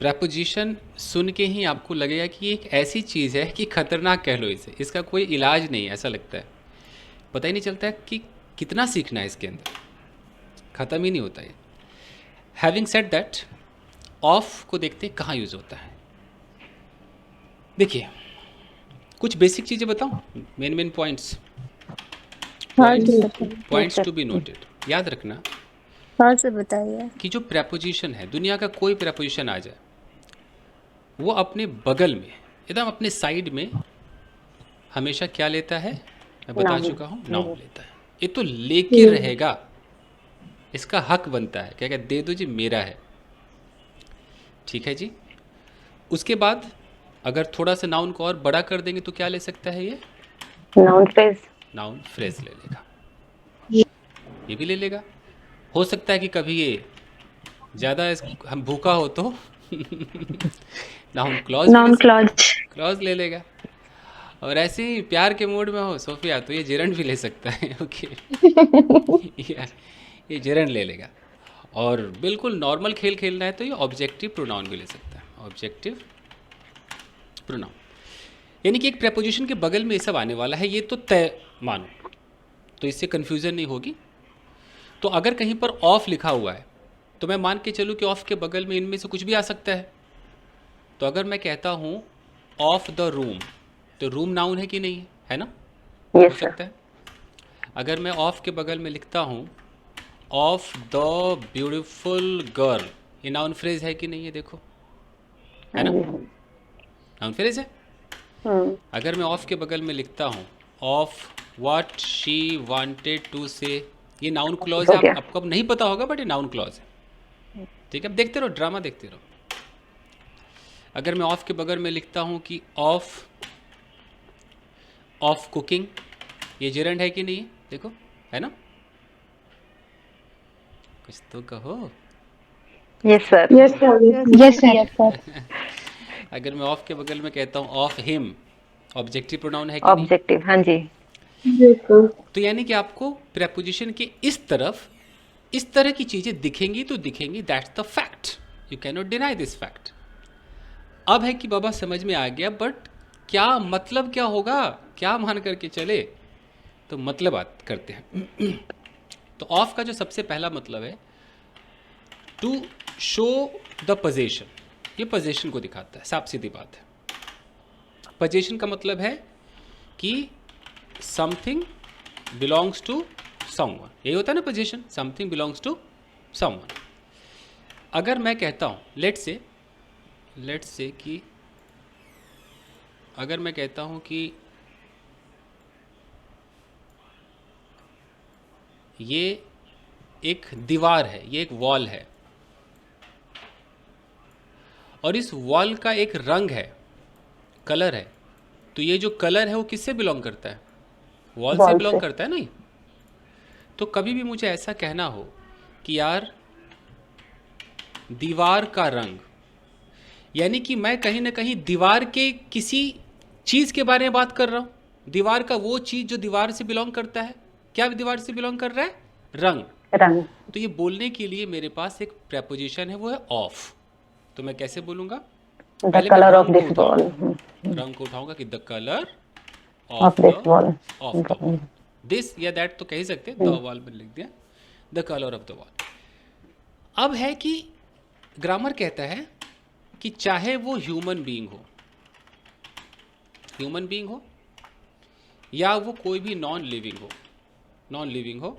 Preposition सुन के ही आपको लगेगा कि ये एक ऐसी चीज़ है कि खतरनाक कह लो इसे, इसका कोई इलाज नहीं है, ऐसा लगता है। पता ही नहीं चलता है कि कितना सीखना है इसके अंदर, ख़त्म ही नहीं होता है। हैविंग सेड दैट, ऑफ को देखते हैं कहाँ यूज़ होता है। देखिए, कुछ बेसिक चीज़ें बताऊं, मेन मेन पॉइंट्स, हाँ जी पॉइंट्स बताइए। Yes points sir. To be noted. याद रखना हाँ सर बताइए। कि जो प्रपोजिशन है, दुनिया का कोई प्रपोजिशन आ जाए, वो अपने बगल में, एकदम अपने साइड में हमेशा क्या लेता है, मैं बता नाउन। चुका हूँ, नाउन हम्म। लेता है। ये तो लेके रहेगा, इसका हक बनता है, क्या क्या दे दो जी, मेरा है। ठीक है जी। उसके बाद अगर थोड़ा सा नाउन को और बड़ा कर देंगे तो क्या ले सकता है ये, नाउन फ्रेज। नाउन फ्रेज ले लेगा, ये भी ले लेगा। हो सकता है कि कभी ये ज़्यादा हम भूखा हो तो नाउन क्लॉज भी ले नाउन सकता है, क्लॉज। क्लॉज ले लेगा। और ऐसे ही प्यार के मूड में हो सोफिया तो ये जिरंड भी ले सकता है। ओके, ये जिरंड ले लेगा। और बिल्कुल नॉर्मल खेल खेलना है तो ये ऑब्जेक्टिव प्रोनाउन भी ले सकता है, ऑब्जेक्टिव प्रोनाउन। यानी कि एक प्रेपोजिशन के बगल में ये सब आने वाला है, ये तो तय मानो, तो इससे कन्फ्यूज़न नहीं होगी। तो अगर कहीं पर ऑफ लिखा हुआ है तो मैं मान के चलूँ कि ऑफ के बगल में इनमें से कुछ भी आ सकता है। तो अगर मैं कहता हूँ ऑफ द रूम, तो रूम नाउन है कि नहीं है ना, हो यस सर। सकता है। अगर मैं ऑफ के बगल में लिखता हूँ ऑफ द ब्यूटीफुल गर्ल, ये नाउन फ्रेज है कि नहीं है, देखो, है हाँ ना, जी। नाउन फ्रेज है। हम्म। अगर मैं ऑफ के बगल में लिखता हूँ of what she wanted to say, ये नाउन क्लॉज हो है, गया। आपको अब नहीं पता होगा बट ये नाउन क्लॉज है। ठीक है, अब देखते रहो, ड्रामा देखते रहो। अगर मैं ऑफ के बगल में लिखता हूँ कि ऑफ कुकिंग, ये जेरंड है कि नहीं है, देखो, है ना, कुछ तो कहो, कुछ यस तो sir. Yes sir. Yes sir. अगर मैं ऑफ के बगल में कहता हूँ ऑफ हिम, ऑब्जेक्टिव प्रोनाउन है कि नहीं। ऑब्जेक्टिव। हाँ जी। बिल्कुल। तो यानी कि आपको प्रेपोजिशन के इस तरफ इस तरह की चीज़ें दिखेंगी तो दिखेंगी, that's the fact, you can not deny this fact. अब है कि बाबा समझ में आ गया, बट क्या मतलब क्या होगा, क्या मान करके चले, तो मतलब बात करते हैं। तो ऑफ का जो सबसे पहला मतलब है टू शो द पोजेशन, ये पोजेशन को दिखाता है, साफ सीधी बात है। पोजेशन का मतलब है कि समथिंग बिलोंग्स टू समवन, यही होता है ना position, something belongs to someone. अगर मैं कहता हूँ लेट्स से कि अगर मैं कहता हूँ कि ये एक दीवार है, ये एक वॉल है, और इस वॉल का एक रंग है, कलर है, तो ये जो कलर है वो किससे बिलोंग करता है, वॉल से बॉल बिलोंग से। करता है नहीं। तो कभी भी मुझे ऐसा कहना हो कि यार दीवार का रंग, यानी कि मैं कहीं ना कहीं दीवार के किसी चीज़ के बारे में बात कर रहा हूँ। दीवार का वो चीज़ जो दीवार से बिलोंग करता है, क्या दीवार से बिलोंग कर रहा है, रंग। रंग। तो ये बोलने के लिए मेरे पास एक प्रेपोजिशन है, वो है ऑफ। तो मैं कैसे बोलूँगा, द पहले मैं कलर ऑफ रंग को दिस बॉल। उठाऊंगा, रंग को उठाऊंगा कि the colour of this ball. Of the wall, this या दैट तो कह ही सकते हैं, द वॉल में लिख दिया, the colour of the wall. अब है कि ग्रामर कहता है कि चाहे वो ह्यूमन बीइंग हो या वो कोई भी नॉन लिविंग हो,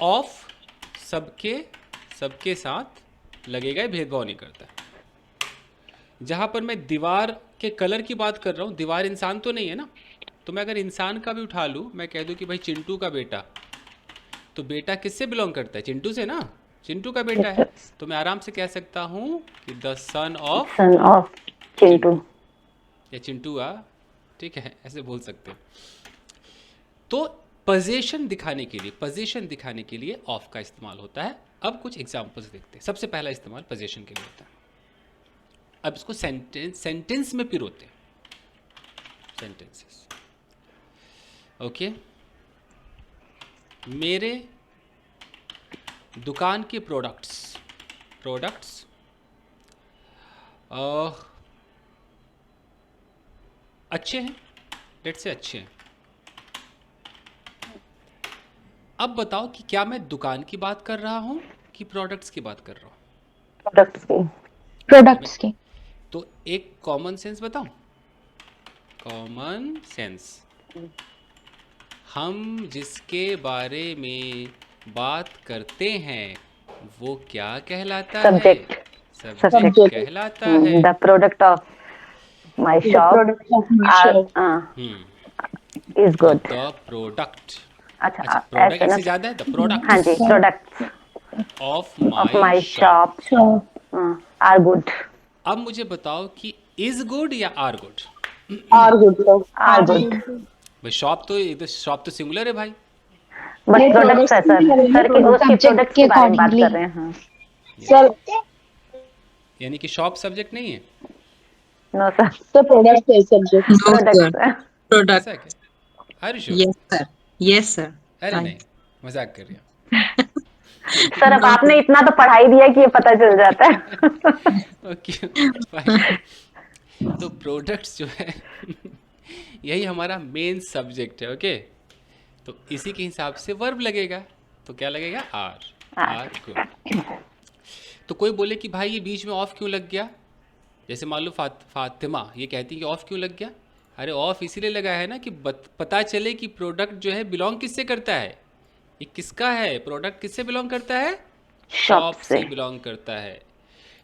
ऑफ सबके सबके साथ लगेगा, भेदभाव नहीं करता है। जहाँ पर मैं दीवार के कलर की बात कर रहा हूँ, दीवार इंसान तो नहीं है ना, तो मैं अगर इंसान का भी उठा लूँ, मैं कह दूँ कि भाई चिंटू का बेटा, तो बेटा किससे बिलोंग करता है, चिंटू से ना, चिंटू का बेटा यस है। सर। तो मैं आराम से कह सकता हूँ कि the son of son of Chintu. Chintu, या चिंटू आ, ठीक है, ऐसे बोल सकते हैं। तो पोजीशन दिखाने के लिए ऑफ का इस्तेमाल होता है। अब कुछ एग्जांपल्स देखते हैं। सबसे पहला इस्तेमाल पोजीशन के लिए होता है। अब इसको सेंटेंस में पिरोते हैं, सेंटेंसेस। ओके, मेरे दुकान के प्रोडक्ट्स अच्छे हैं, लेट्स से अच्छे हैं। अब बताओ कि क्या मैं दुकान की बात कर रहा हूँ कि प्रोडक्ट्स की बात कर रहा हूँ? प्रोडक्ट्स की। प्रोडक्ट्स की। तो एक कॉमन सेंस बताऊं, कॉमन सेंस, हम जिसके बारे में बात करते हैं वो क्या कहलाता है? सब्जेक्ट। Subject Subject. कहलाता है। The product of my The shop product of my shop. Hmm, is good. The product. अच्छा अच्छा, ऐसे प्रोडक्ट ना। इससे ज्यादा है, द हाँ प्रोडक्ट्स जी, products of of my my shop. Shop Shop. Are good. अब मुझे बताओ कि इज गुड या are good? Are good, sir. Are good. भाई शॉप तो इधर, शॉप तो सिंगुलर है भाई। बट नहीं, प्रोडक्ट्स है products सर, की सर की उसकी subject प्रोडक्ट्स के के बारे में बात accordingly. कर रहे हैं। हाँ। Sir, यानी कि शॉप सब्जेक्ट नहीं है, no sir, the product is subject. No, sir. Products है। Product. ऐसा है क्या? Are you Yes, sir. Yes, sir. अरे Fine. नहीं, मजाक कर रही हूँ। सर अब No, आपने sir. इतना तो पढ़ाई दिया कि ये पता चल जाता है। Okay fine. तो प्रोडक्ट्स जो है यही हमारा मेन सब्जेक्ट है। ओके, तो इसी के हिसाब से वर्ब लगेगा, तो क्या लगेगा? Are good. तो कोई बोले कि भाई ये बीच में ऑफ क्यों लग गया? जैसे मान लो फातिमा ये कहती है कि ऑफ क्यों लग गया? अरे ऑफ इसीलिए लगा है ना कि पता चले कि प्रोडक्ट जो है बिलोंग किससे करता है, ये किसका है, प्रोडक्ट किससे बिलोंग करता है? शॉप से बिलोंग करता है।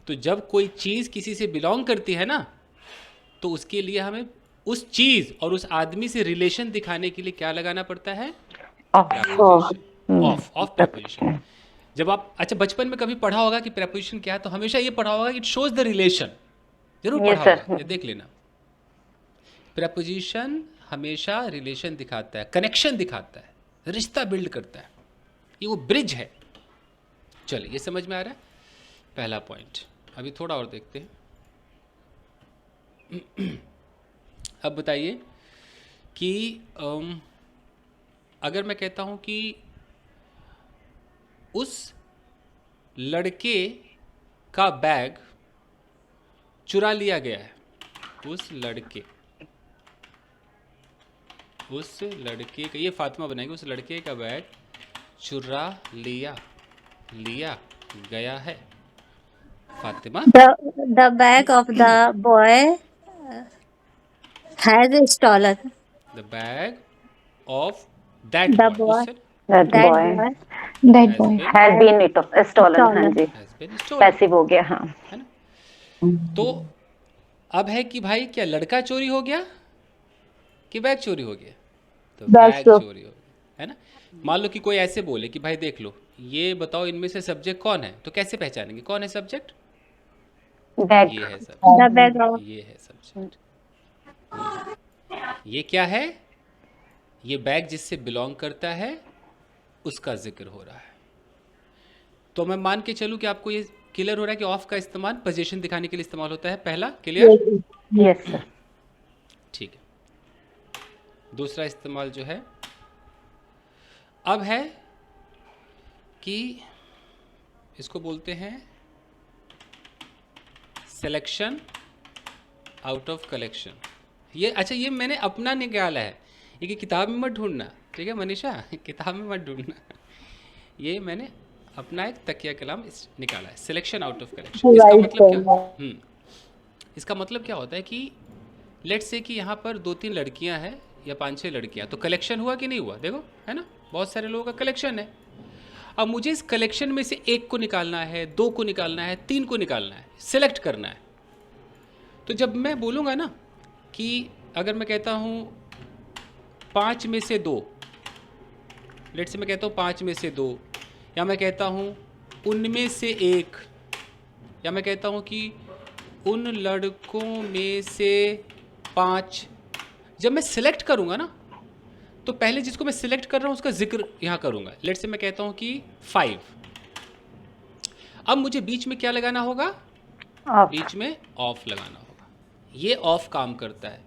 तो जब कोई चीज़ किसी से बिलोंग करती है ना, तो उसके लिए हमें उस चीज़ और उस आदमी से रिलेशन दिखाने के लिए क्या लगाना पड़ता है? प्रेपोजिशन। Of preposition. जब आप, अच्छा बचपन में कभी पढ़ा होगा कि प्रेपोजिशन क्या है, तो हमेशा ये पढ़ा होगा कि इट शोज द रिलेशन, जरूर Yes, पढ़ा sir. होगा, ये देख लेना। प्रेपोजिशन हमेशा रिलेशन दिखाता है, कनेक्शन दिखाता है, रिश्ता बिल्ड करता है, ये वो ब्रिज है। चलिए ये समझ में आ रहा है पहला पॉइंट। अभी थोड़ा और देखते हैं। अब बताइए कि अगर मैं कहता हूं कि उस लड़के का बैग चुरा लिया गया है, उस लड़के का, ये फातिमा बनाएगी, उस लड़के का बैग चुरा लिया गया है। Fatima, The bag of the boy has stolen. The bag of that The boy, boy, उससे that that boy boy, that has boy been has been stolen. हाँ stolen. जी, स्टोलन, पैसिव हो गया। हाँ, है ना? तो अब है कि भाई क्या लड़का चोरी हो गया कि बैग चोरी हो गया? तो Bag बैग चोरी। चोरी हो गया, है ना? मान लो कि कोई ऐसे बोले कि भाई देख लो, ये बताओ इनमें से सब्जेक्ट कौन है, तो कैसे पहचानेंगे कौन है सब्जेक्ट? बैग। ये है सब्जेक्ट, The bag of ये है सब्जेक्ट। ये क्या है? ये बैग जिससे बिलोंग करता है उसका जिक्र हो रहा है। तो मैं मान के चलूं कि आपको ये क्लियर हो रहा है कि ऑफ का इस्तेमाल पोजीशन दिखाने के लिए इस्तेमाल होता है। पहला क्लियर, यस सर। ठीक है। दूसरा इस्तेमाल जो है अब है कि इसको बोलते हैं सिलेक्शन आउट ऑफ कलेक्शन। ये अच्छा, ये मैंने अपना निकाला है, ये कि किताब में मत ढूंढना, ठीक है मनीषा, किताब में मत ढूंढना। ये मैंने अपना एक तकिया कलाम निकाला है, सिलेक्शन आउट ऑफ कलेक्शन। इसका मतलब क्या? इसका मतलब क्या होता है कि लेट्स से कि यहाँ पर 2-3 लड़कियाँ हैं या 5-6 लड़कियाँ, तो कलेक्शन हुआ कि नहीं हुआ? देखो, है ना, बहुत सारे लोगों का कलेक्शन है। अब मुझे इस कलेक्शन में से 1 को निकालना है, 2 को निकालना है, 3 को निकालना है, सिलेक्ट करना है। तो जब मैं बोलूँगा ना कि अगर मैं कहता हूँ 5 में से 2, लेट्स से मैं कहता हूँ 5 में से 2, या मैं कहता हूँ उनमें से 1, या मैं कहता हूँ कि उन लड़कों में से 5, जब मैं सिलेक्ट करूँगा ना, तो पहले जिसको मैं सिलेक्ट कर रहा हूँ उसका जिक्र यहाँ करूँगा। लेट्स से मैं कहता हूँ कि 5। अब मुझे बीच में क्या लगाना होगा? बीच में ऑफ लगाना होगा। ये ऑफ काम करता है,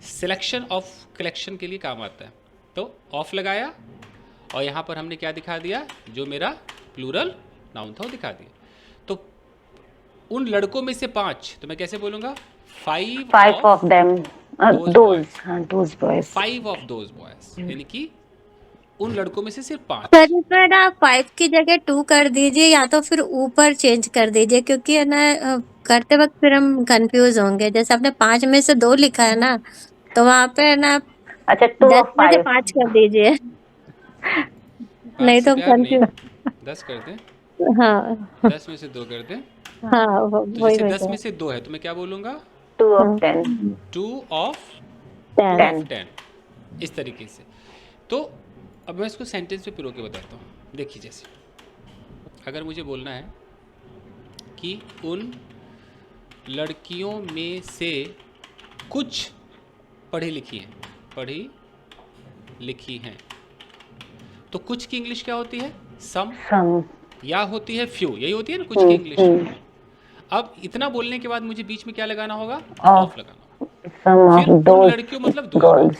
सिलेक्शन ऑफ कलेक्शन के लिए काम आता है। तो ऑफ लगाया और यहाँ पर हमने क्या दिखा दिया? जो मेरा प्लूरल नाउन था वो दिखा दिया। तो उन लड़कों में से 5, तो मैं कैसे बोलूंगा? 5 5 of of them. those Those. boys, हाँ, those boys. 5 of those boys, यानी कि उन लड़कों में से सिर्फ 5। सर इसमें ना 5 की जगह 2 कर दीजिए या तो फिर ऊपर चेंज कर दीजिए, क्योंकि है ना करते वक्त फिर हम कंफ्यूज होंगे। जैसे आपने 5 में से 2 लिखा है ना, तो वहां पे है ना अच्छा, 2 10 of में से 5. 5 कर दीजिए, 5 नहीं से तो प्यार नहीं, कंफ्यूज। 10 कर दें, हाँ 10 में से 2 कर दें। हाँ तो वही जैसे मैं 10 कह में से 2 है तो मैं क्या बोलूँगा? 2 of हाँ 10. 2 ऑफ 2 10. ऑफ 10, इस तरीके से। तो अब मैं इसको सेंटेंस पे पिरो के बताता हूँ। देखिए, जैसे अगर मुझे बोलना है कि उन लड़कियों में से कुछ पढ़ी लिखी हैं, तो कुछ की इंग्लिश क्या होती है? सम, Some. या होती है फ्यू, यही होती है ना कुछ की इंग्लिश। अब इतना बोलने के बाद मुझे बीच में क्या लगाना होगा? ऑफ लगाना होगा। Some फिर of उन those लड़कियों मतलब 2 girls.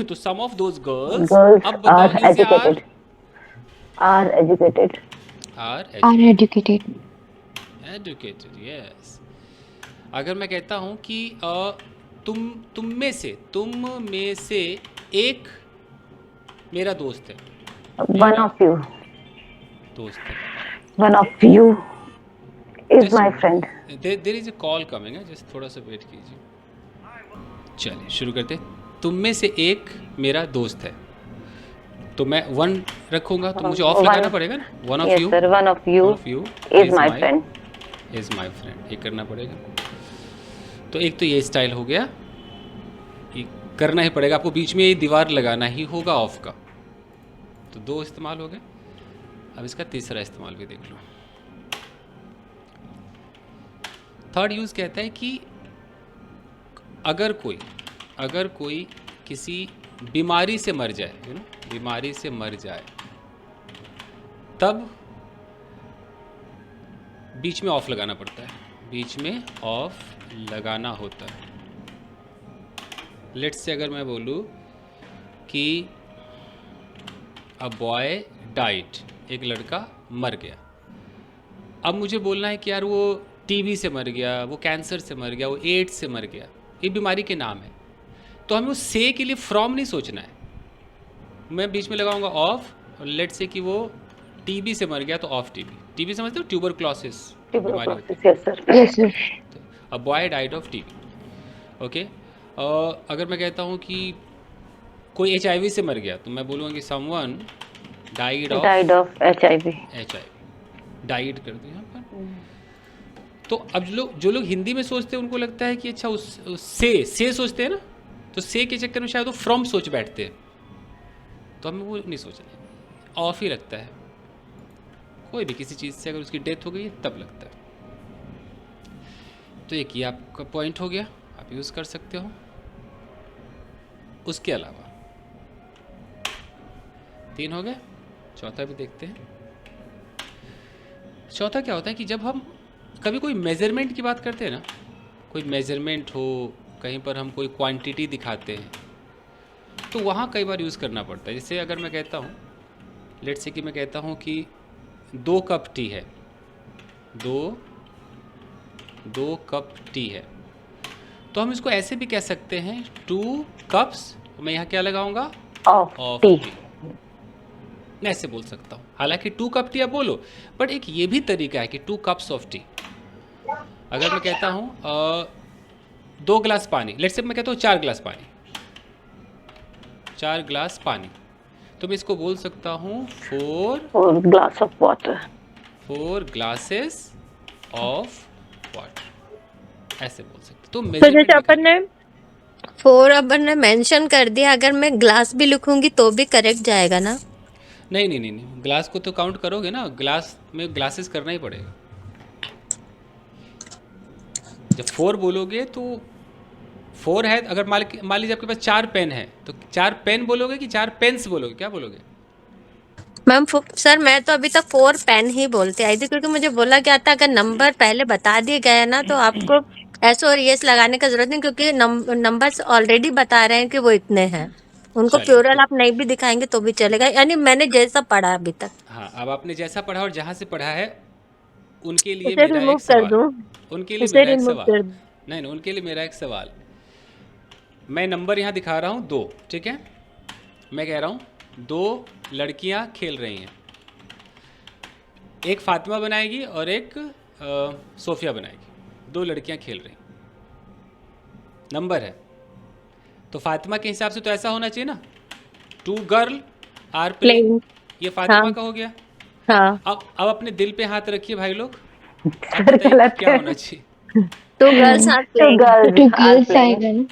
तो some of those girls. Girls अब बताओ are इनसे educated. Are educated. Are are educated। Educated, yes. अगर मैं कहता हूँ कि तुम में से एक मेरा दोस्त है, One मेरा of you. दोस्त है। One of you is Just- my friend. There is a call coming है, जस्ट थोड़ा सा वेट कीजिए। चलिए शुरू करते। तुम में से एक मेरा दोस्त है, तो मैं 1 रखूंगा, तो मुझे ऑफ One- लगाना पड़ेगा ना। One of Yes, you, sir. One of you is my friend. Is my friend, ये करना पड़ेगा। तो एक तो ये स्टाइल हो गया, ये करना ही पड़ेगा आपको, बीच में ये दीवार लगाना ही होगा ऑफ का। तो 2 इस्तेमाल हो गए। अब इसका तीसरा इस्तेमाल भी देख लो। थर्ड यूज़ कहता है कि अगर कोई किसी बीमारी से मर जाए, बीमारी से मर जाए, तब बीच में ऑफ लगाना पड़ता है, बीच में ऑफ लगाना होता है। लेट्स से अगर मैं बोलूँ कि अ बॉय डाइड, एक लड़का मर गया। अब मुझे बोलना है कि यार वो टीबी से मर गया, वो कैंसर से मर गया, वो एड्स से मर गया, ये बीमारी के नाम है। तो हमें उस से के लिए फ्रॉम नहीं सोचना है, मैं बीच में लगाऊंगा ऑफ, और लेट्स से कि वो टीबी से मर गया तो ऑफ टीबी। टीबी समझते हो? ट्यूबरक्लोसिस बीमारी होती है। Yes, sir. Yes, sir. A boy died of TB, okay. अगर मैं कहता हूँ कि कोई एचआईवी से मर गया, तो मैं बोलूँगा कि someone died of Died of HIV. HIV, died कर दिया यहाँ पर। तो अब जो लोग हिंदी में सोचते हैं उनको लगता है कि अच्छा उस से सोचते हैं ना, तो से के चक्कर में शायद वो फ्रॉम सोच बैठते हैं, तो हमें वो नहीं सोचना, ऑफ ही लगता है। कोई भी किसी चीज़ से अगर उसकी डेथ हो गई है तब लगता है। तो एक ये आपका पॉइंट हो गया, आप यूज़ कर सकते हो। उसके अलावा 3 हो गए, चौथा भी देखते हैं। चौथा क्या होता है कि जब हम कभी कोई मेज़रमेंट की बात करते हैं ना, कोई मेज़रमेंट हो, कहीं पर हम कोई क्वांटिटी दिखाते हैं, तो वहाँ कई बार यूज़ करना पड़ता है। जैसे अगर मैं कहता हूँ, लेट्स से कि मैं कहता हूँ कि 2 कप टी है, 2 कप टी है, तो हम इसको ऐसे भी कह सकते हैं 2 कप्स, मैं यहाँ क्या लगाऊंगा? Of of tea. टी। मैं ऐसे बोल सकता हूँ, हालांकि 2 कप टी आप बोलो, बट एक ये भी तरीका है कि 2 कप्स ऑफ टी। अगर मैं कहता हूँ 2 गिलास पानी, लेट्स से मैं कहता हूँ 4 गिलास पानी, 4 गिलास पानी, तो मैं इसको बोल सकता हूँ 4 glass of water. 4 glasses of water, ऐसे बोल सकते। तो तो मेजरमेंट जैसे अपन ने मेंशन कर दिया, अगर मैं ग्लास भी लिखूंगी तो भी करेक्ट जाएगा ना? नहीं, ग्लास को तो काउंट करोगे ना, ग्लास में ग्लासेस करना ही पड़ेगा। जब 4 बोलोगे तो 4 है, अगर मान लीजिए आपके पास 4 पेन है, तो 4 पेन बोलोगे कि 4 पेन्स बोलोगे, क्या बोलोगे? मैम सर मैं तो अभी तक 4 पेन ही बोलते आई थी, क्योंकि मुझे बोला गया था अगर नंबर पहले बता दिए गए हैं ना तो आपको एस और यस लगाने का जरूरत नहीं, क्योंकि नंबर्स ऑलरेडी बता रहे हैं कि वो इतने हैं। उनको चलिए, प्लूरल तो आप नहीं भी दिखाएंगे तो भी चलेगा, यानी मैंने जैसा पढ़ा अभी तक। हाँ, अब आपने जैसा पढ़ा और जहाँ से पढ़ा है उनके लिए उसे मेरा रिमूव एक कर सवाल, दूं? उनके लिए उसे मेरा एक रिमूव सवाल, कर नहीं नहीं, उनके लिए मेरा एक सवाल। मैं नंबर यहाँ दिखा रहा हूँ 2, ठीक है। मैं कह रहा हूँ 2 लड़कियाँ खेल रही हैं, एक फातिमा बनाएगी और एक सोफिया बनाएगी। 2 लड़कियाँ खेल रही, नंबर है। तो फातिमा के हिसाब से तो ऐसा होना चाहिए ना, 2 गर्ल आर प्लेइंग, प्लेइंग। ये हाँ, फातिमा का हो गया। हाँ। अब अपने दिल पे हाथ रखिए भाई लोग, अब सर बताइए गलत क्या है। होना चाहिए। 2 girls are two playing. Girls two are girls playing. आएगा ना।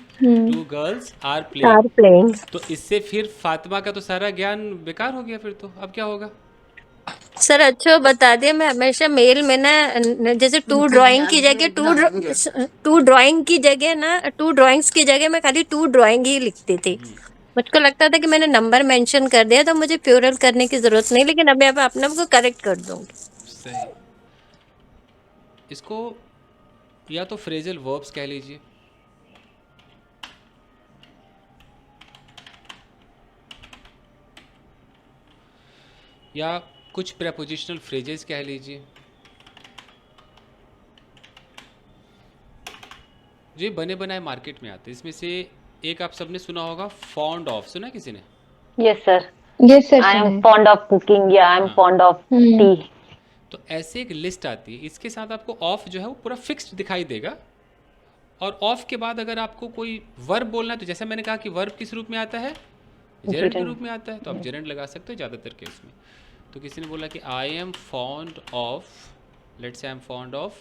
2 girls are playing. Are playing. तो इससे फिर फातिमा का तो सारा ज्ञान बेकार हो गया, फिर तो अब क्या होगा। सर अच्छा बता दिया, मैं हमेशा मेल में ना जैसे 2 ड्राइंग की जगह 2 ड्राइंग की जगह ना 2 ड्राइंग्स की जगह मैं खाली 2 ड्राइंग ही लिखती थी। मुझको लगता था कि मैंने नंबर मेंशन कर दिया तो मुझे प्लूरल करने की जरूरत नहीं, लेकिन अब मैं अपने आप को करेक्ट कर दूंगी। सही, इसको या तो फ्रेजल वर्ब्स कह लीजिए, या कुछ प्रेपोजिशनल फ्रेजेस कह लीजिए। जो बने बनाए मार्केट में आते हैं, इसमें से एक आप सबने सुना होगा, फॉन्ड ऑफ, सुना है किसी ने? यस सर, यस सर, आई सुना एम है। फॉन्ड ऑफ कुकिंग या आई एम हाँ, फॉन्ड ऑफ टी। तो ऐसे एक लिस्ट आती है, इसके साथ आपको ऑफ जो है वो पूरा फिक्स्ड दिखाई देगा। और ऑफ के बाद अगर आपको कोई वर्ब बोलना है, तो जैसा मैंने कहा कि वर्ब किस रूप में आता है, जेरेंड के रूप में आता है, तो आप जेरेंड लगा सकते हो ज़्यादातर केस में। तो किसी ने बोला कि I am fond of, let's say I am fond of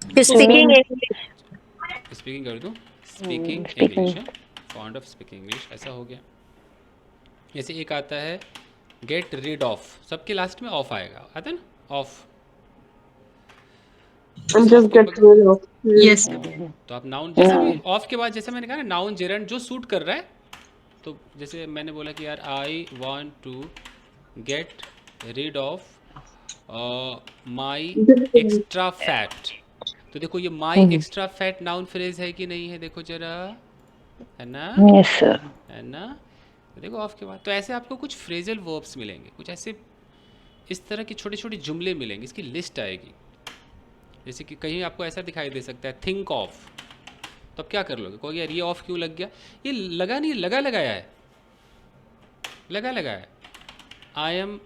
speaking English. Speaking कर दूँ, स्पीकिंग स्पीकिंग। इंग्लिश है, फॉन्ड ऑफ स्पीकिंग इंग्लिश, ऐसा हो गया। जैसे एक आता है गेट रीड ऑफ, सबके लास्ट में ऑफ आएगा, आता है ना of. Just get rid of. Yes. तो आप नाउन जैसे भी ऑफ के बाद, जैसे मैंने कहा ना, नाउन जेरेंड जो सूट कर रहा है, तो जैसे मैंने बोला कि यार I want to get rid of my extra fat, तो देखो ये my extra fat noun phrase है कि नहीं है, देखो जरा, है ना, यस सर। है ना। तो देखो ऑफ के बाद, तो ऐसे आपको कुछ फ्रेजल वर्ब्स मिलेंगे, कुछ ऐसे इस तरह की छोटे छोटे जुमले मिलेंगे, इसकी लिस्ट आएगी। जैसे कि कहीं आपको ऐसा दिखाई दे सकता है थिंक ऑफ, तो अब क्या कर लोगे, कोई यार ये ऑफ क्यों लग गया, ये लगा नहीं, लगा लगाया है, लगा लगाया है। I am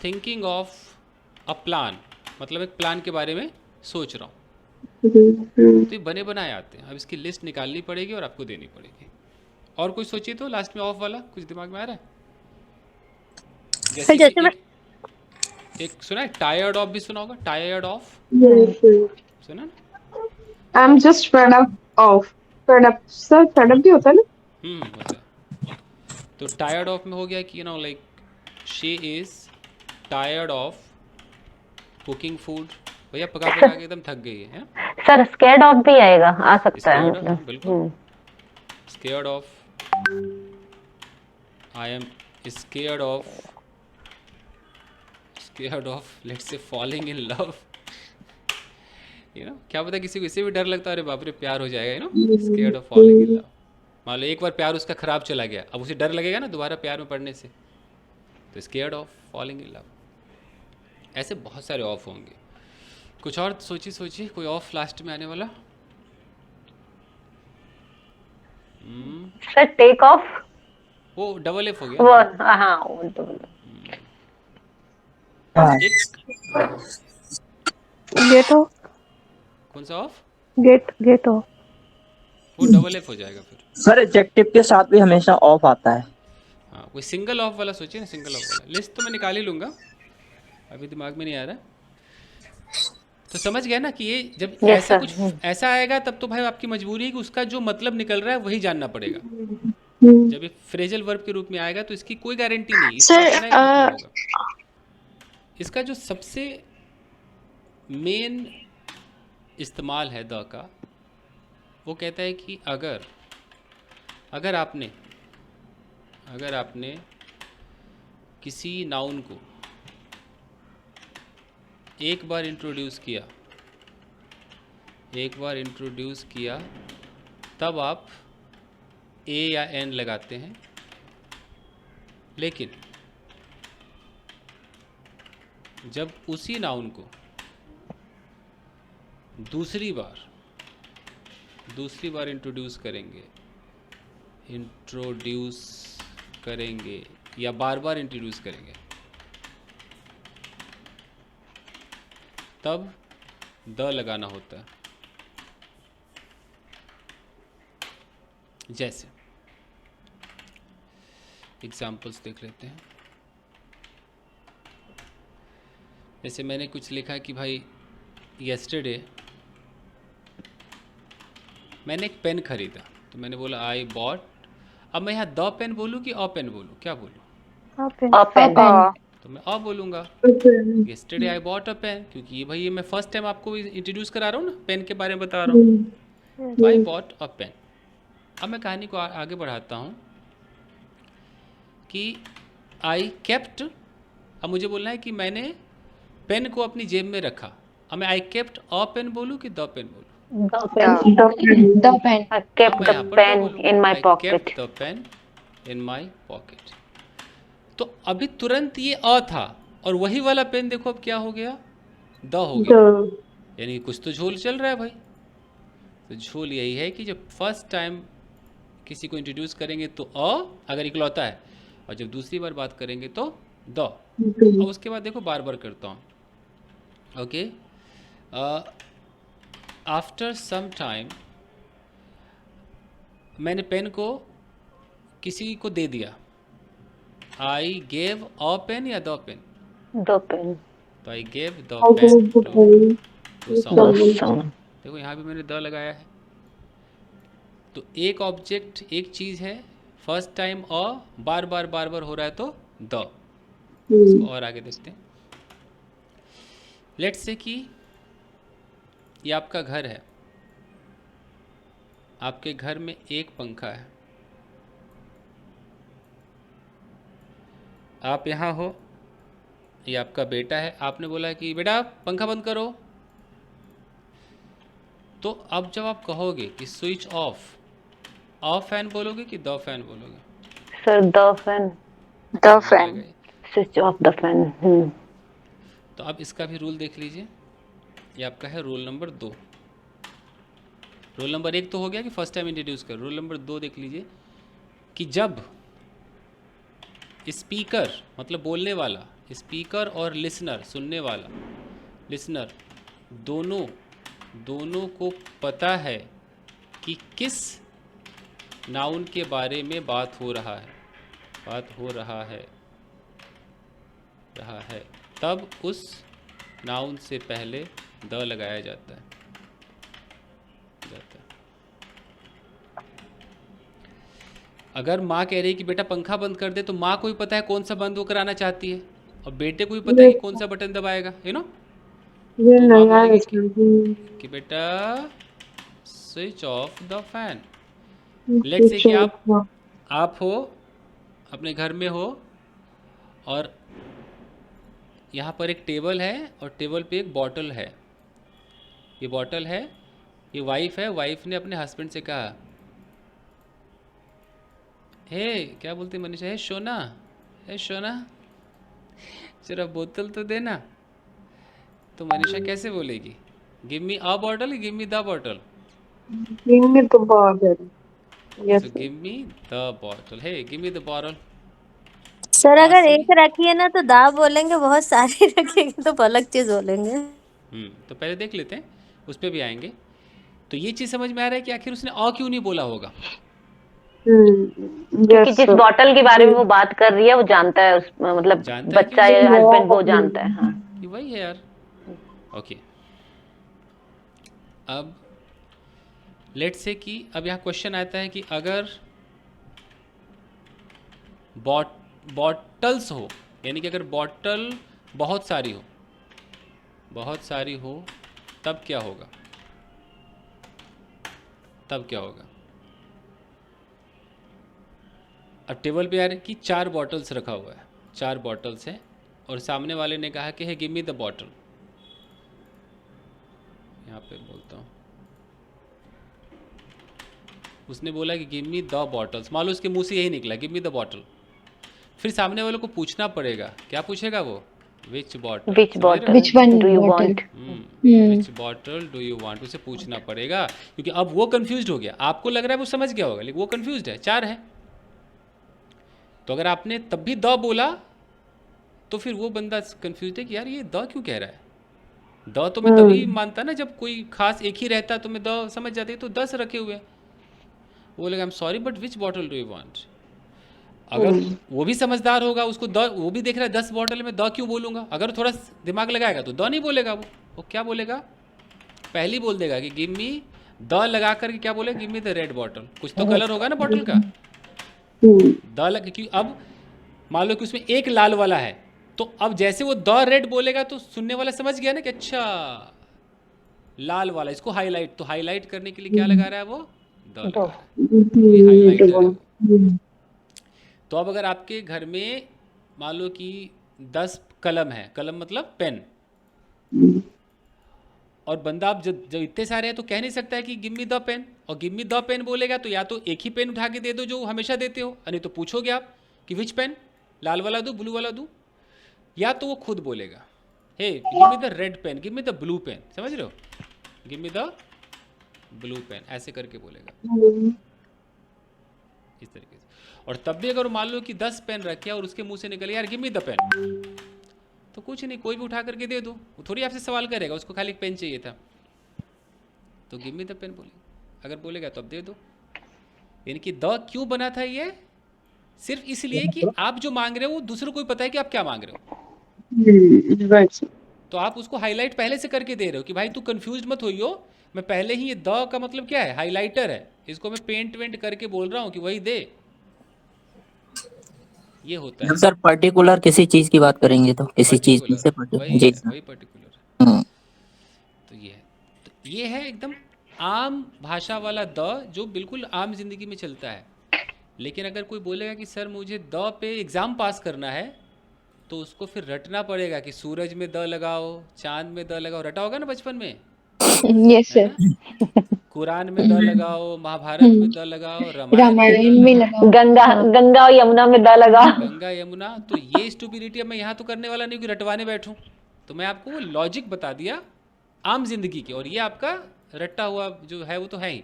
thinking of a plan, मतलब एक प्लान के बारे में सोच रहा हूँ। तो ये बने बनाए आते हैं, अब इसकी लिस्ट निकालनी पड़ेगी और आपको देनी पड़ेगी। और कुछ सोचिए तो लास्ट में ऑफ वाला कुछ दिमाग में आ रहा है? जैसे जैसे कि मैं एक सुना है टायर्ड ऑफ, भी सुना होगा, टायर्ड ऑफ, Yes. सुना ना? I'm just fed up of. Fed up. Sir, fed up भी होता है ना? होता है। तो टायर्ड ऑफ में हो गया कि like she is tired of cooking food, भैया पका पका के एकदम थक गई है। सर स्कैर्ड ऑफ भी आएगा, आ सकता है स्केयर्ड, मतलब। बिल्कुल, scared of, I am scared of, scared of let's say falling in love, क्या पता किसी को इससे भी डर लगता है, अरे बाप रे प्यार हो जाएगा, scared of falling in love. मान लो एक बार प्यार उसका खराब चला गया, अब उसे डर लगेगा ना दोबारा प्यार में पड़ने से, तो scared of falling in love. ऐसे बहुत सारे ऑफ होंगे। कुछ और सोचिए कोई ऑफ लास्ट में आने वाला। सर टेक ऑफ, वो डबल एफ हो वो गया। हाँ वो तो एक Get off. कौन सा ऑफ, Get off. वो डबल एफ हो जाएगा फिर। सर एडजेक्टिव के साथ भी हमेशा ऑफ आता है। हाँ, कोई सिंगल ऑफ वाला सोचिए ना, सिंगल ऑफ वाला। लिस्ट तो मैं निकाल ही लूँगा, अभी दिमाग में नहीं आ रहा। तो समझ गया ना कि ये जब Yes, ऐसा sir. कुछ ऐसा आएगा तब तो भाई आपकी मजबूरी है कि उसका जो मतलब निकल रहा है वही जानना पड़ेगा। जब ये फ्रेजल वर्ब के रूप में आएगा तो इसकी कोई गारंटी नहीं, इसका Sir, अपना एक मतलब होगा। इसका जो सबसे मेन इस्तेमाल है द का, वो कहता है कि अगर आपने किसी नाउन को एक बार इंट्रोड्यूस किया तब आप ए या एन लगाते हैं, लेकिन जब उसी नाउन को दूसरी बार इंट्रोड्यूस करेंगे या बार बार इंट्रोड्यूस करेंगे, तब द लगाना होता है। जैसे एग्जाम्पल्स देख लेते हैं। जैसे मैंने कुछ लिखा कि भाई येस्टरडे मैंने एक पेन खरीदा, तो मैंने बोला आई बॉट। अब मैं यहाँ द पेन बोलूँ कि अ पेन बोलूँ, क्या बोलूँ? ओपन तो मैं अ बोलूँगा। Okay. Yesterday I bought a pen, क्योंकि ये भाई ये मैं फर्स्ट टाइम आपको इंट्रोड्यूस करा रहा हूँ ना, पेन के बारे में बता रहा हूँ। तो आई बॉट अ पेन। अब मैं कहानी को आगे बढ़ाता हूँ कि आई केप्ट, अब मुझे बोलना है कि मैंने पेन को अपनी जेब में रखा। अब मैं आई केप्ट अ पेन बोलूँ कि द पेन बोलूँ? the pen I kept अब मैं the यहाँ पर द pen बोलूँगा, in my I pocket kept the pain in my pocket. तो अभी तुरंत ये अ था और वही वाला पेन देखो अब क्या हो गया, द हो गया। यानी कुछ तो झोल चल रहा है भाई। तो झोल यही है कि जब फर्स्ट टाइम किसी को इंट्रोड्यूस करेंगे तो अ अगर इकलौता है, और जब दूसरी बार बात करेंगे तो द। और उसके बाद देखो बार बार करता हूँ। ओके, आफ्टर सम टाइम मैंने पेन को किसी को दे दिया। आई गेव अ पेन या द पेन? the pen तो I gave the I pen gave the pen to to someone. the someone. someone देखो यहाँ भी मैंने द लगाया है। तो एक ऑब्जेक्ट एक चीज़ है, फर्स्ट टाइम अ, बार बार हो रहा है तो द। इसको और आगे देखते हैं। लेट्स से कि ये आपका घर है, आपके घर में एक पंखा है, आप यहाँ हो, ये आपका बेटा है, आपने बोला कि बेटा पंखा बंद करो। तो अब जब आप कहोगे कि स्विच ऑफ, फैन बोलोगे कि द फैन बोलोगे? sir the fan The मुझे fan. लगा ये। switch off the fan तो अब इसका भी रूल देख लीजिए। ये आपका है रूल नंबर 2। रूल नंबर 1 तो हो गया कि फर्स्ट टाइम इंट्रोड्यूस कर। रूल नंबर 2 देख लीजिए कि जब स्पीकर मतलब बोलने वाला, स्पीकर और लिसनर सुनने वाला, लिसनर दोनों को पता है कि किस नाउन के बारे में बात हो रहा है, तब उस नाउन से पहले द लगाया जाता है। अगर माँ कह रही है कि बेटा पंखा बंद कर दे, तो माँ को भी पता है कौन सा बंद वो कराना चाहती है, और बेटे को भी पता है कि कौन सा बटन दबाएगा, यू नो। Yeah, तो no, माँ I बोलेगी understand. कि बेटा switch off the fan. Let's say Switch कि off. आप हो, अपने घर में हो, और यहाँ पर एक टेबल है और टेबल पे एक बॉटल है। ये बॉटल है, ये वाइफ है, वाइफ ने अपने हस्बैंड से कहा, हे क्या बोलते मनीषा, हे सोना, हे सोना जरा बोतल तो देना। तो मनीषा कैसे बोलेगी, give me a bottle, give me the bottle? Give me the bottle. Yes, so sir. Give me the bottle, hey give me the bottle. Sir अगर मासी, एक रखी है ना तो दा बोलेंगे, बहुत सारी रखेंगे तो अलग चीज बोलेंगे। तो पहले देख लेते हैं, उस पर भी आएंगे। तो ये चीज़ समझ में आ रहा है कि आखिर उसने अ क्यों नहीं बोला होगा। क्योंकि Yes, जिस sir. बॉटल के बारे में वो बात कर रही है वो जानता है, उस मतलब जानता है कि बच्चा वो या Yeah. हस्बैंड वो जानता है। हाँ कि वही है यार। ओके, अब लेट्स से कि अब यहाँ क्वेश्चन आता है कि अगर बॉटल्स हो, यानी कि अगर बॉटल बहुत सारी हो, तब क्या होगा? अब टेबल पे यार कि 4 बॉटल्स रखा हुआ है, 4 बॉटल्स हैं, और सामने वाले ने कहा कि है गिव मी द बॉटल। यहाँ पे बोलता हूँ, उसने बोला कि गिव मी द बॉटल्स, मान लो उसके मुंह से यही निकला गिव मी द बॉटल। फिर सामने वाले को पूछना पड़ेगा, क्या पूछेगा वो, which bottle, Which bottle Which one do you bottle? want? Which bottle do you want, उसे पूछना पड़ेगा, क्योंकि अब वो कंफ्यूज हो गया। आपको लग रहा है वो समझ गया होगा, लेकिन वो कंफ्यूज है, 4 है। तो अगर आपने तब भी द बोला तो फिर वो बंदा कंफ्यूज है कि यार ये द क्यों कह रहा है। द तो मैं तभी मानता ना जब कोई खास एक ही रहता, तो मैं द समझ जाती, तो 10 रखे हुए हैं। वो लगा, I am sorry but which bottle do you want. अगर वो भी समझदार होगा, उसको द, वो भी देख रहा है 10 बॉटल में द क्यों बोलूँगा, अगर थोड़ा दिमाग लगाएगा तो द नहीं बोलेगा। वो क्या बोलेगा, पहली बोल देगा कि गिव मी, द लगा करके क्या बोलेगा, give me the red bottle. कुछ तो कलर होगा ना बॉटल का, द लग, क्योंकि अब मान लो कि उसमें एक लाल वाला है, तो अब जैसे वो द रेड बोलेगा तो सुनने वाला समझ गया ना कि अच्छा लाल वाला, इसको हाईलाइट, तो हाईलाइट करने के लिए क्या लगा रहा है वो, द लगा रहा है, हाईलाइटर है वो। तो अब अगर आपके घर में मान लो कि 10 कलम है, कलम मतलब पेन, और बंदा आप जब इतने सारे हैं तो कह नहीं सकता है कि गिव मी द पेन, और गिव मी द पेन बोलेगा तो या तो एक ही पेन उठा के दे दो जो हमेशा देते हो, नहीं तो पूछोगे आप कि विच पेन, लाल वाला दूँ ब्लू वाला दूँ, या तो वो खुद बोलेगा hey give me the red pen, give me the blue pen, समझ रहे हो, give me the blue pen, ऐसे करके बोलेगा इस तरीके से। और तब भी अगर मान लो कि 10 पेन रखे और उसके मुंह से निकले यार गिव मी द पेन, तो कुछ नहीं, कोई भी उठा करके दे दो, वो थोड़ी आपसे सवाल करेगा, उसको खाली एक पेन चाहिए था, तो गिव मी द पेन बोलेगा। अगर बोलेगा तो अब दे दो। यानी कि द क्यों बना था ये, सिर्फ इसलिए कि आप जो मांग रहे हो वो दूसरों को भी पता है कि आप क्या मांग रहे हो, Right. तो आप उसको हाईलाइट पहले से करके दे रहे हो कि भाई तू कंफ्यूज मत होइयो, मैं पहले ही, ये द का मतलब क्या है, हाईलाइटर है, इसको मैं पेंट वेंट करके बोल रहा हूँ कि वही दे, ये होता है। सर पर्टिकुलर किसी चीज की बात करेंगे तो किसी चीज पर्टिकुलर से पर्टिकुलर, वही जी है, सर। वही पर्टिकुलर है। हम्म, तो ये है, तो ये है एकदम आम भाषा वाला द, जो बिल्कुल आम जिंदगी में चलता है। लेकिन अगर कोई बोलेगा कि सर मुझे द पे एग्ज़ाम पास करना है, तो उसको फिर रटना पड़ेगा कि सूरज में द लगाओ, चांद में द लगाओ, रटा होगा ना बचपन में, Yes, है sir. ना, कुरान में द लगाओ, महाभारत में द लगाओ, रामायण में द रामायण में लगाओ, लगा। गंगा हाँ। गंगा और यमुना में द लगा। गंगा यमुना। तो ये स्टुपिडिटी अब मैं यहाँ तो करने वाला नहीं कि रटवाने बैठूं, तो मैं आपको वो लॉजिक बता दिया आम जिंदगी के, और ये आपका रट्टा हुआ जो है वो तो है ही।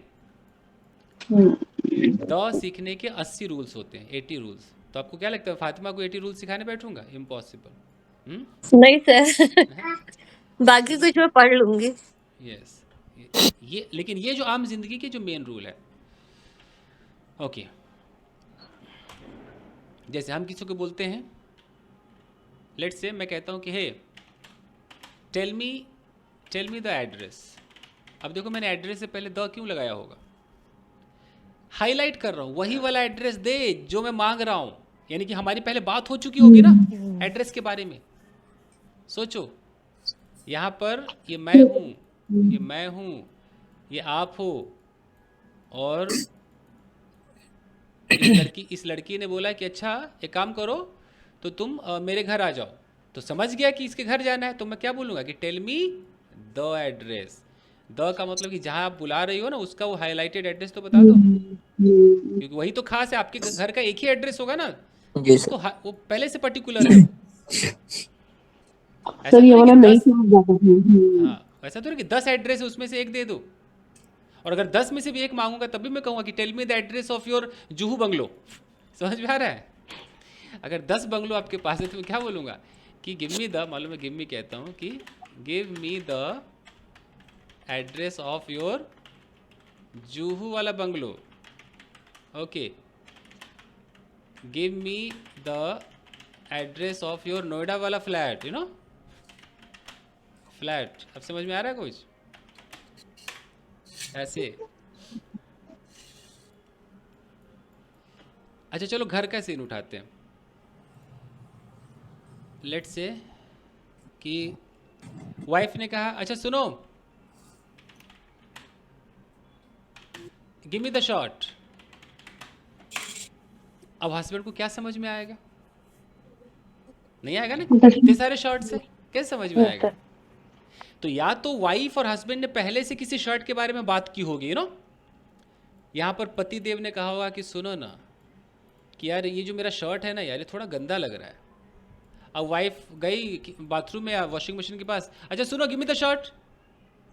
द सीखने के 80 रूल्स होते हैं, 80 रूल्स। तो आपको क्या लगता है फातिमा को 80 रूल्स सिखाने बैठूंगा, इम्पॉसिबल। नहीं सर, बाकी कुछ मैं पढ़ लूंगी। यस, ये लेकिन ये जो आम जिंदगी के जो मेन रूल है, ओके। जैसे हम किसी को बोलते हैं, लेट्स से मैं कहता हूँ कि हे टेल मी द एड्रेस। अब देखो मैंने एड्रेस से पहले द क्यों लगाया होगा, हाईलाइट कर रहा हूँ वही वाला एड्रेस दे जो मैं मांग रहा हूँ, यानी कि हमारी पहले बात हो चुकी होगी ना एड्रेस के बारे में। सोचो यहाँ पर ये मैं हूँ, ये मैं हूँ, ये आप हो, और इस लड़की ने बोला कि अच्छा एक काम करो तो तुम मेरे घर आ जाओ, तो समझ गया कि इसके घर जाना है, तो मैं क्या बोलूँगा कि tell me the address. The का मतलब कि जहाँ आप बुला रही हो ना उसका वो हाईलाइटेड एड्रेस तो बता दो, क्योंकि वही तो खास है, आपके घर का एक ही एड्रेस होगा ना, जी उसको सर। वो पहले से पर्टिकुलर है वो। ऐसा सर ये तो वाला नहीं कि नहीं 10, समझ जाता था। हाँ ऐसा तो नहीं कि 10 एड्रेस है उसमें से एक दे दो, और अगर 10 में से भी एक मांगूंगा तब भी मैं कहूँगा कि tell me the address of your Juhu bungalow. समझ में आ रहा है, अगर 10 बंगलो आपके पास है तो मैं क्या बोलूँगा कि गिव मी द, मालूम मैं गिव मी कहता हूँ कि give me the address of your Juhu वाला bungalow, okay, give me the address of your Noida वाला फ्लैट, यू नो फ्लैट। अब समझ में आ रहा है कुछ ऐसे। अच्छा चलो घर का सीन उठाते हैं। लेट्स से कि वाइफ ने कहा अच्छा सुनो गिव मी द शॉट। अब हस्बैंड को क्या समझ में आएगा, नहीं आएगा ना, इतने सारे शॉट्स है कैसे समझ में आएगा। तो या तो वाइफ और हस्बैंड ने पहले से किसी शर्ट के बारे में बात की होगी, यू नो, यहाँ पर पति देव ने कहा होगा कि सुनो ना कि यार ये जो मेरा शर्ट है ना यार ये थोड़ा गंदा लग रहा है। अब वाइफ गई बाथरूम में या वॉशिंग मशीन के पास, अच्छा सुनो गिव मी द शर्ट,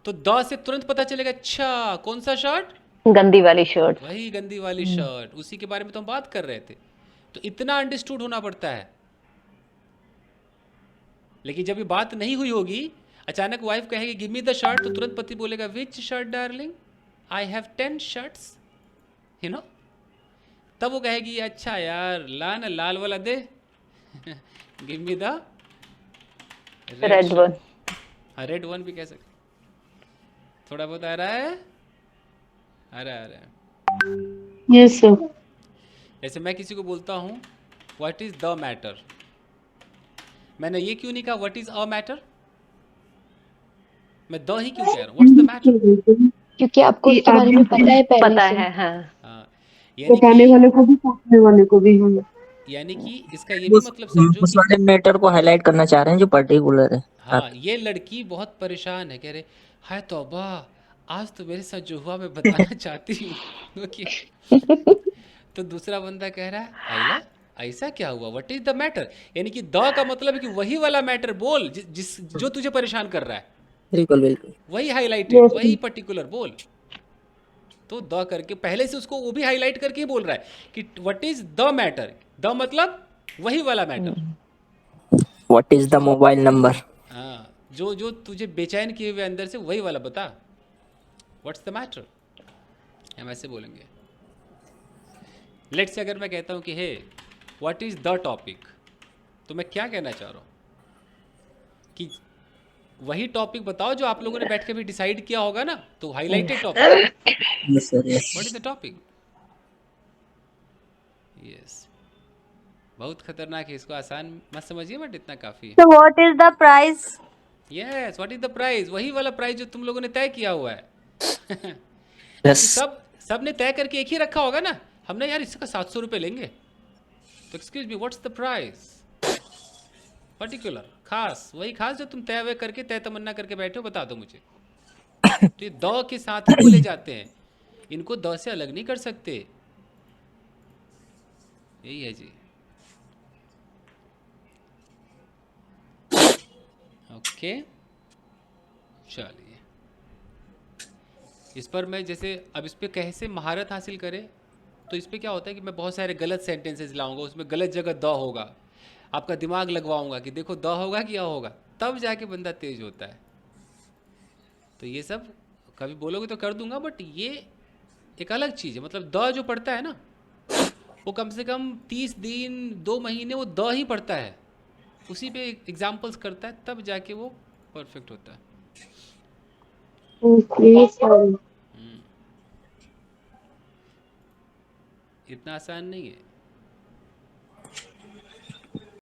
तो द से तुरंत पता चलेगा अच्छा कौन सा शर्ट, गंदी वाली शर्ट। वही गंदी वाली शर्ट, उसी के बारे में तो हम बात कर रहे थे। तो इतना अंडरस्टूड होना पड़ता है। लेकिन जब ये बात नहीं हुई होगी, अचानक वाइफ कहेगी गिव मी द शर्ट, तो तुरंत पति बोलेगा which shirt darling, I have 10 shirts, you know. तब वो कहेगी अच्छा यार ला ना लाल वाला दे, give me the red one. हाँ रेड वन भी कह सकते, थोड़ा बहुत आ रहा है, आ रहा है। Yes, sir. जैसे मैं किसी को बोलता हूँ व्हाट इज द मैटर, मैंने ये क्यों नहीं कहा व्हाट इज अ मैटर, मैं द ही क्यों कह रहा हूँ, व्हाट्स द मैटर। क्योंकि आपको कि उसके बारे में आगे पता है पहले पता से। है, हाँ। हाँ, यानी बताने कि वाले को भी पूछने वाले को भी हम यानी कि इसका ये भी मतलब समझो उस कि वाले मैटर को हाईलाइट करना चाह रहे हैं जो पर्टिकुलर है। हाँ ये लड़की बहुत परेशान है, कह रहे हाय तौबा आज तो मेरे साथ जो हुआ मैं बताना चाहती हूँ कि तो दूसरा बंदा कह रहा है आइला ऐसा क्या हुआ, व्हाट इज द मैटर, यानी कि द का मतलब है कि वही वाला मैटर बोल जिस जो तुझे परेशान कर रहा है, बिल्कुल बिल्कुल। वही हाईलाइटेड, वही पर्टिकुलर बोल। तो द करके पहले से उसको वो भी हाईलाइट करके ही बोल रहा है कि what is the matter, the मतलब वही वाला matter. What is the mobile number? हाँ जो जो तुझे बेचैन किए हुए अंदर से वही वाला बता, व्हाट्स द मैटर, हम ऐसे बोलेंगे। लेट्स से अगर मैं कहता हूँ कि hey what is the topic, तो मैं क्या कहना चाह रहा हूँ कि वही टॉपिक बताओ जो आप लोगों ने बैठ के भी डिसाइड किया होगा ना, तो highlighted topic, yes sir yes. What is the topic. Yes, बहुत खतरनाक है, इसको आसान मत समझिए बट इतना काफ़ी है। So what is the price? Yes, what is the price, वही वाला प्राइस जो तुम लोगों ने तय किया हुआ है। क्योंकि यस सब ने तय करके एक ही रखा होगा ना, हमने यार इसका 700 रुपये लेंगे, तो excuse me what's the price, particular खास, वही खास जो तुम तय करके तय तमन्ना करके बैठे हो, बता दो मुझे। तो ये द के साथ ही बोले जाते हैं, इनको द से अलग नहीं कर सकते, यही है जी। ओके चलिए, इस पर मैं जैसे अब इस पर कैसे महारत हासिल करें, तो इस पर क्या होता है कि मैं बहुत सारे गलत सेंटेंसेस लाऊंगा, उसमें गलत जगह द होगा, आपका दिमाग लगवाऊंगा कि देखो द होगा कि या होगा, तब जाके बंदा तेज होता है। तो ये सब कभी बोलोगे तो कर दूंगा, बट ये एक अलग चीज़ है, मतलब द जो पढ़ता है ना वो कम से कम 30 दिन 2 महीने वो द ही पढ़ता है, उसी पे एग्जाम्पल्स करता है, तब जाके वो परफेक्ट होता है। Okay, sir. इतना आसान नहीं है।